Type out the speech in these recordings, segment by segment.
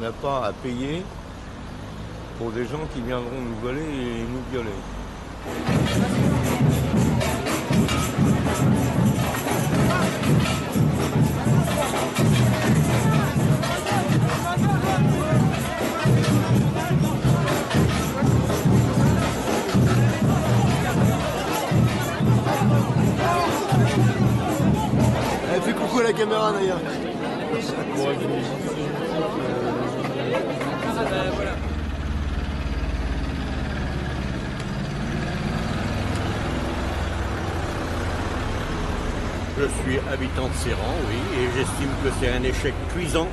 n'a pas à payer pour des gens qui viendront nous voler et nous violer. Fais coucou à la caméra d'ailleurs. Je suis habitant de Serran, oui, et j'estime que c'est un échec cuisant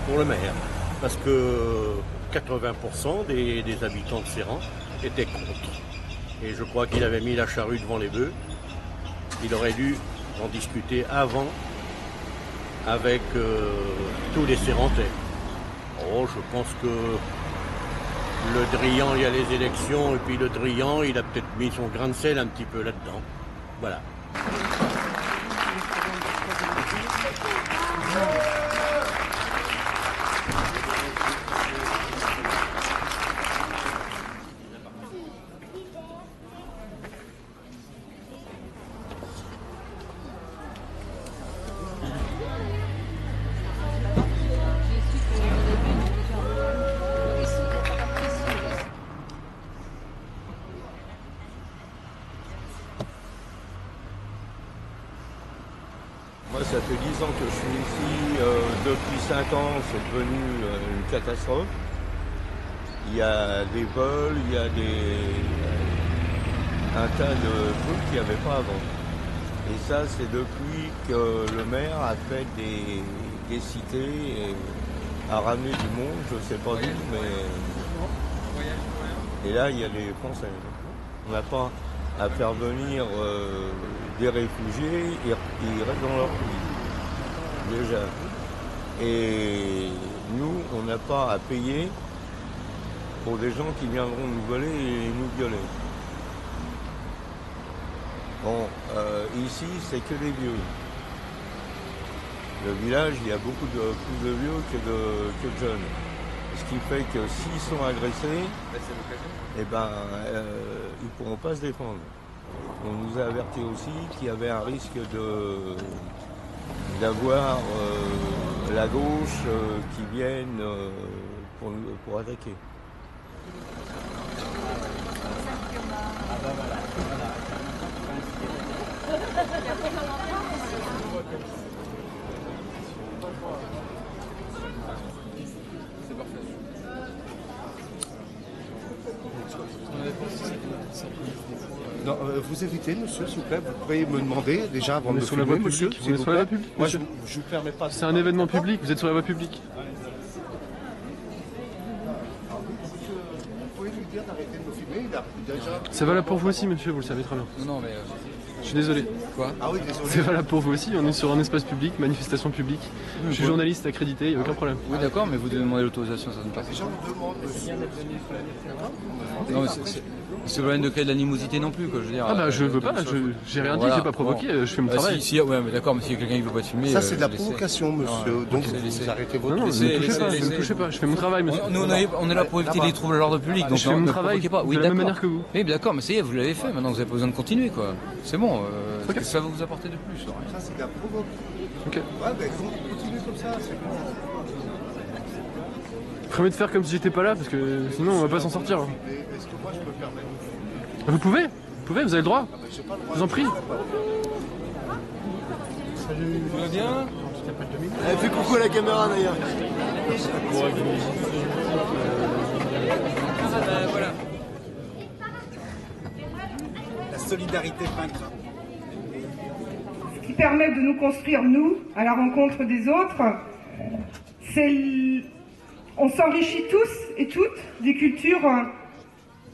pour le maire. Parce que 80% des habitants de Serran étaient contre. Et je crois qu'il avait mis la charrue devant les bœufs. Il aurait dû en discuter avant avec tous les Serrantais. Oh, je pense que le Drian, il y a les élections, et puis le Drian, il a peut-être mis son grain de sel un petit peu là-dedans. Voilà. Moi, ça fait 10 ans que je suis ici. Depuis 5 ans, c'est devenu une catastrophe. Il y a des vols, il y a un tas de trucs qu'il n'y avait pas avant. Et ça, c'est depuis que le maire a fait des cités et a ramené du monde, je ne sais pas d'où, mais... Et là, il y a les Français. On n'a pas à faire venir des réfugiés, ils restent dans leur pays, déjà. Et nous, on n'a pas à payer pour des gens qui viendront nous voler et nous violer. Bon, ici, c'est que des vieux. Le village, il y a beaucoup plus de vieux que de jeunes. Ce qui fait que s'ils sont agressés, eh ben, ils ne pourront pas se défendre. On nous a averti aussi qu'il y avait un risque d'avoir la gauche qui vienne pour attaquer. Non, vous évitez, monsieur, s'il vous plaît. Vous pourriez me demander déjà avant de me sur la filmer, voie monsieur, publique. s'il On est vous sur la plaît. voie publique, Moi, monsieur. je vous permets pas. C'est un événement public, vous êtes sur la voie publique. Vous pouvez lui dire d'arrêter de me filmer. Il a déjà... C'est valable pour vous aussi, monsieur, vous le savez très bien. Non, mais. Je suis désolé. Quoi? Ah oui, désolé. C'est valable pour vous aussi, on est sur un espace public, manifestation publique. Je suis journaliste accrédité, il n'y a aucun problème. Oui, d'accord, mais vous devez demander l'autorisation, ça ne passe Déjà, on demande, monsieur. pas. Non, mais c'est pas de créer de l'animosité non plus, quoi. Je veux dire. Ah bah je veux pas, j'ai rien dit, Voilà, j'ai pas provoqué, bon. je fais mon travail. Ouais, mais d'accord, mais s'il y a quelqu'un qui veut pas te filmer. Ça, c'est de la laissez. provocation, monsieur. Donc, laissez. vous arrêtez votre Non, ne Laissez, me touchez pas, laissez, ne me touchez pas, je fais mon travail, monsieur. Nous, on est là pour éviter les troubles à l'ordre public, donc Je fais mon ne travail provoquez pas. de Oui, la même d'accord. manière que vous. Oui, d'accord, mais ça y est, vous l'avez fait, maintenant vous n'avez pas besoin de continuer, quoi. C'est bon, Ok. qu'est-ce que ça va vous apporter de plus? Rien. Ça, c'est de la provocation. Ok. Ouais, ben, continuez comme ça, c'est bon. Permet de faire comme si j'étais pas là, parce que sinon on va pas s'en sortir. Est-ce que moi, je peux permettre? Vous pouvez, vous avez le droit. J'ai pas le droit. Je vous en prie. Tout va bien? Fais coucou à la caméra d'ailleurs. Voilà. La solidarité vaincra. Ce qui permet de nous construire, nous, à la rencontre des autres, c'est on s'enrichit tous et toutes des cultures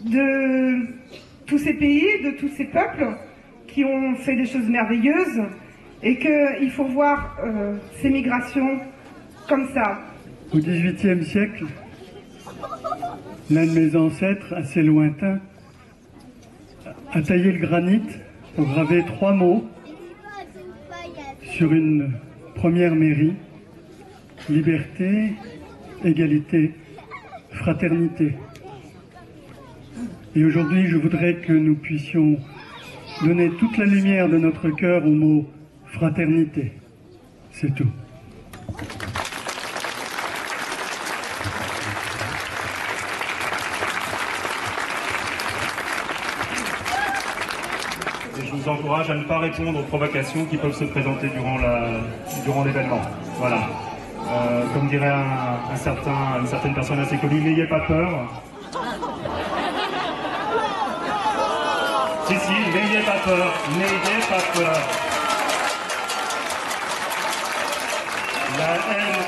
de tous ces pays, de tous ces peuples qui ont fait des choses merveilleuses et qu'il faut voir ces migrations comme ça. Au XVIIIe siècle, l'un de mes ancêtres, assez lointain, a taillé le granit pour graver 3 mots sur une première mairie: liberté, égalité, fraternité. Et aujourd'hui, je voudrais que nous puissions donner toute la lumière de notre cœur au mot fraternité. C'est tout. Et je vous encourage à ne pas répondre aux provocations qui peuvent se présenter durant l'événement. Voilà. Comme dirait une certaine personne assez connue, n'ayez pas peur. Si, n'ayez pas peur, n'ayez pas peur. La haine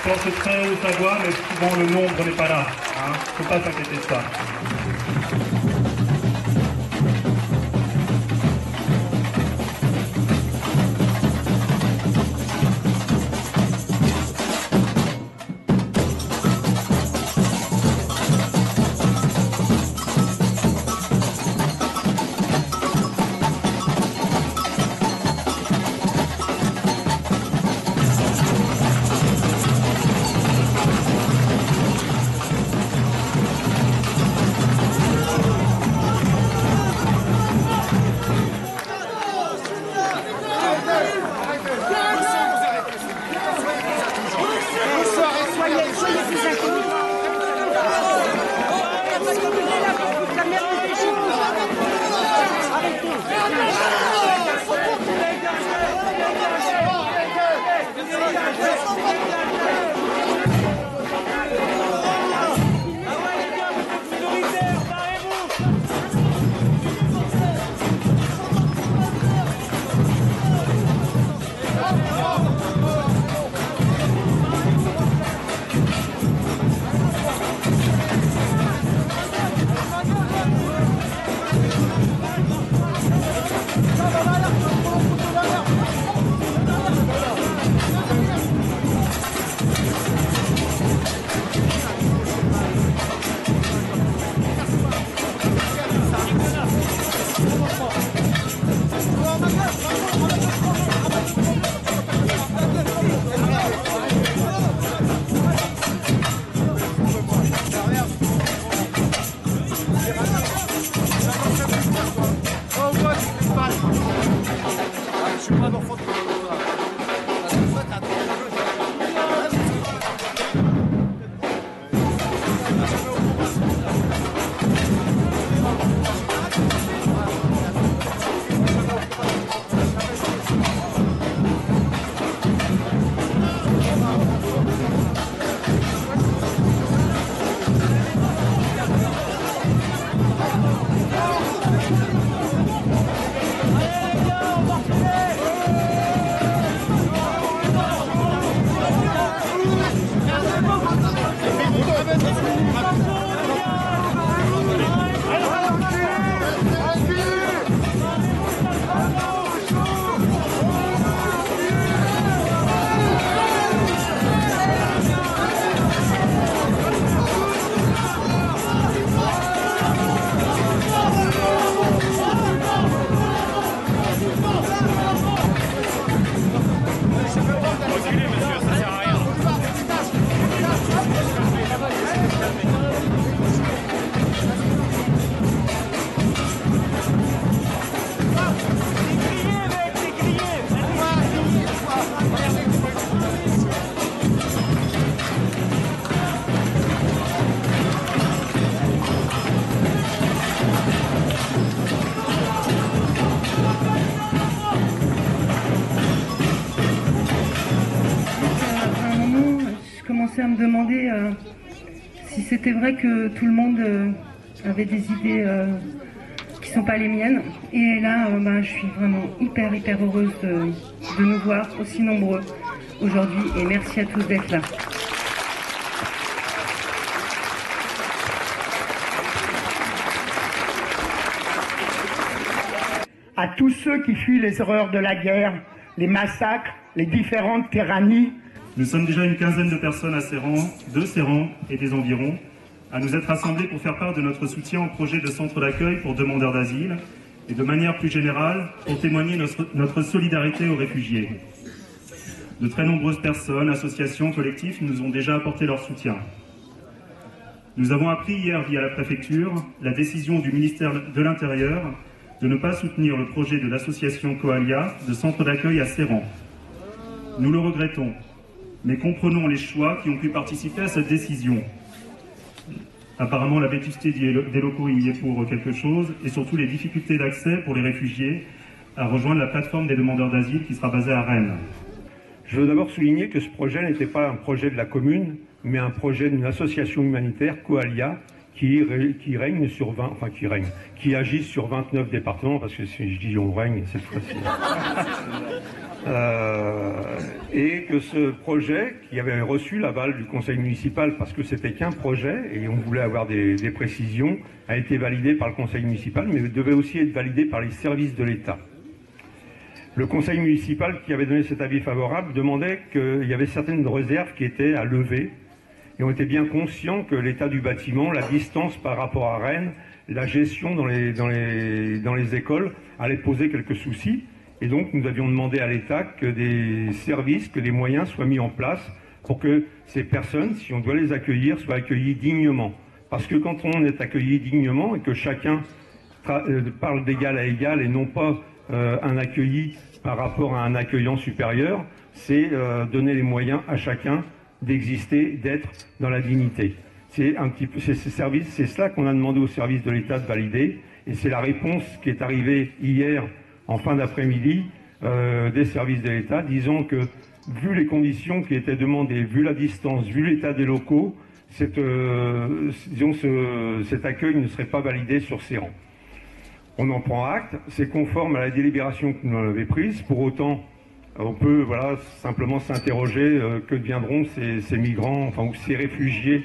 porte très haut sa voix, mais souvent le nombre n'est pas là. Faut pas s'inquiéter de ça. À me demander si c'était vrai que tout le monde avait des idées qui ne sont pas les miennes. Et là, je suis vraiment hyper heureuse de nous voir aussi nombreux aujourd'hui. Et merci à tous d'être là. À tous ceux qui fuient les horreurs de la guerre, les massacres, les différentes tyrannies. Nous sommes déjà une quinzaine de personnes de Serran et des environs, à nous être rassemblés pour faire part de notre soutien au projet de centre d'accueil pour demandeurs d'asile et de manière plus générale pour témoigner notre solidarité aux réfugiés. De très nombreuses personnes, associations, collectifs nous ont déjà apporté leur soutien. Nous avons appris hier via la préfecture la décision du ministère de l'Intérieur de ne pas soutenir le projet de l'association Coalia de centre d'accueil à Serran. Nous le regrettons, mais comprenons les choix qui ont pu participer à cette décision. Apparemment, la vétusté des locaux y est pour quelque chose, et surtout les difficultés d'accès pour les réfugiés à rejoindre la plateforme des demandeurs d'asile qui sera basée à Rennes. Je veux d'abord souligner que ce projet n'était pas un projet de la commune, mais un projet d'une association humanitaire, Coalia, qui agit sur 29 départements, parce que si je dis on règne cette fois-ci. Et que ce projet, qui avait reçu l'aval du conseil municipal, parce que c'était qu'un projet, et on voulait avoir des précisions, a été validé par le conseil municipal, mais devait aussi être validé par les services de l'État. Le conseil municipal qui avait donné cet avis favorable demandait qu'il y avait certaines réserves qui étaient à lever, et on était bien conscient que l'état du bâtiment, la distance par rapport à Rennes, la gestion dans les écoles allait poser quelques soucis. Et donc nous avions demandé à l'État que des services, que des moyens soient mis en place pour que ces personnes, si on doit les accueillir, soient accueillies dignement. Parce que quand on est accueilli dignement et que chacun parle d'égal à égal et non pas un accueilli par rapport à un accueillant supérieur, c'est donner les moyens à chacun d'exister, d'être dans la dignité. C'est cela qu'on a demandé au service de l'État de valider, et c'est la réponse qui est arrivée hier en fin d'après-midi des services de l'État, disant que vu les conditions qui étaient demandées, vu la distance, vu l'état des locaux, cet accueil ne serait pas validé sur ces rangs. On en prend acte, c'est conforme à la délibération que nous en avons prise. Pour autant, on peut simplement s'interroger que deviendront ces migrants, ou ces réfugiés,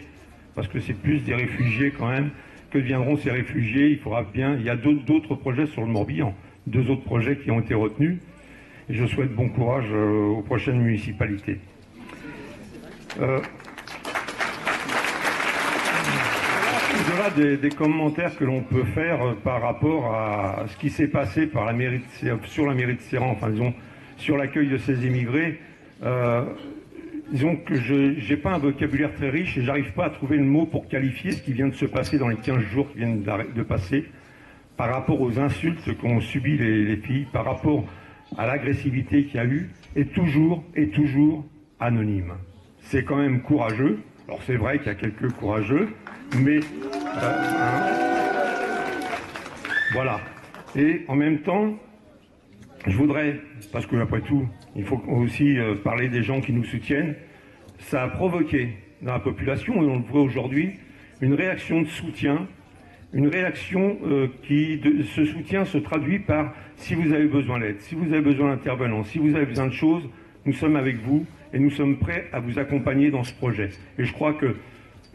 parce que c'est plus des réfugiés quand même, que deviendront ces réfugiés. Il y a d'autres projets sur le Morbihan, 2 autres projets qui ont été retenus, et je souhaite bon courage aux prochaines municipalités. Au-delà des commentaires que l'on peut faire par rapport à ce qui s'est passé sur la mairie de Serran, sur l'accueil de ces immigrés, disons que je n'ai pas un vocabulaire très riche et j'arrive pas à trouver le mot pour qualifier ce qui vient de se passer dans les 15 jours qui viennent de passer, par rapport aux insultes qu'ont subies les filles, par rapport à l'agressivité qu'il y a eu, et toujours anonyme. C'est quand même courageux. Alors c'est vrai qu'il y a quelques courageux, mais voilà. Et en même temps, je voudrais, parce que après tout, il faut aussi parler des gens qui nous soutiennent, ça a provoqué dans la population, et on le voit aujourd'hui, une réaction de soutien, une réaction ce soutien se traduit par si vous avez besoin d'aide, si vous avez besoin d'intervenants, si vous avez besoin de choses, nous sommes avec vous et nous sommes prêts à vous accompagner dans ce projet. Et je crois que,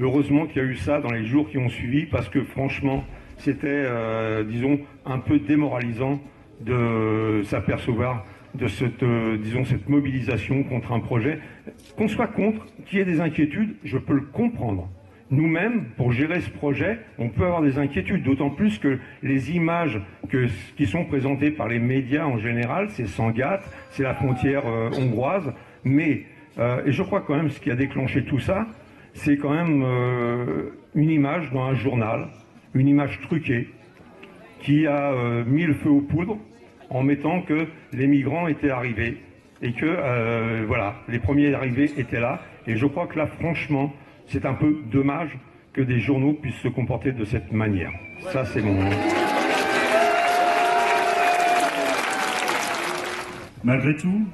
heureusement qu'il y a eu ça dans les jours qui ont suivi, parce que franchement, c'était, disons, un peu démoralisant de s'apercevoir de cette mobilisation contre un projet. Qu'on soit contre, qu'il y ait des inquiétudes, je peux le comprendre. Nous-mêmes, pour gérer ce projet, on peut avoir des inquiétudes, d'autant plus que les images qui sont présentées par les médias en général, c'est Sangatte, c'est la frontière hongroise, mais, et je crois quand même ce qui a déclenché tout ça, c'est quand même une image dans un journal, une image truquée, qui a mis le feu aux poudres en mettant que les migrants étaient arrivés et que voilà, les premiers arrivés étaient là. Et je crois que là, franchement, c'est un peu dommage que des journaux puissent se comporter de cette manière. Ça, c'est mon... Malgré tout,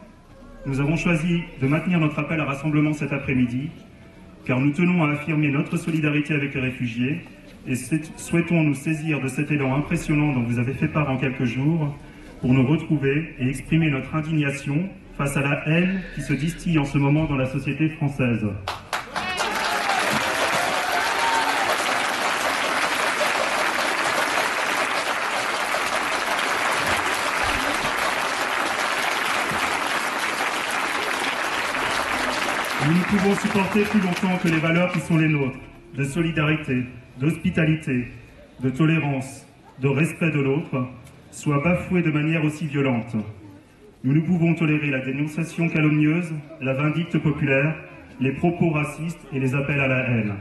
nous avons choisi de maintenir notre appel à rassemblement cet après-midi, car nous tenons à affirmer notre solidarité avec les réfugiés et souhaitons nous saisir de cet élan impressionnant dont vous avez fait part en quelques jours pour nous retrouver et exprimer notre indignation face à la haine qui se distille en ce moment dans la société française. Nous ne pouvons supporter plus longtemps que les valeurs qui sont les nôtres, de solidarité, d'hospitalité, de tolérance, de respect de l'autre, soient bafouées de manière aussi violente. Nous ne pouvons tolérer la dénonciation calomnieuse, la vindicte populaire, les propos racistes et les appels à la haine.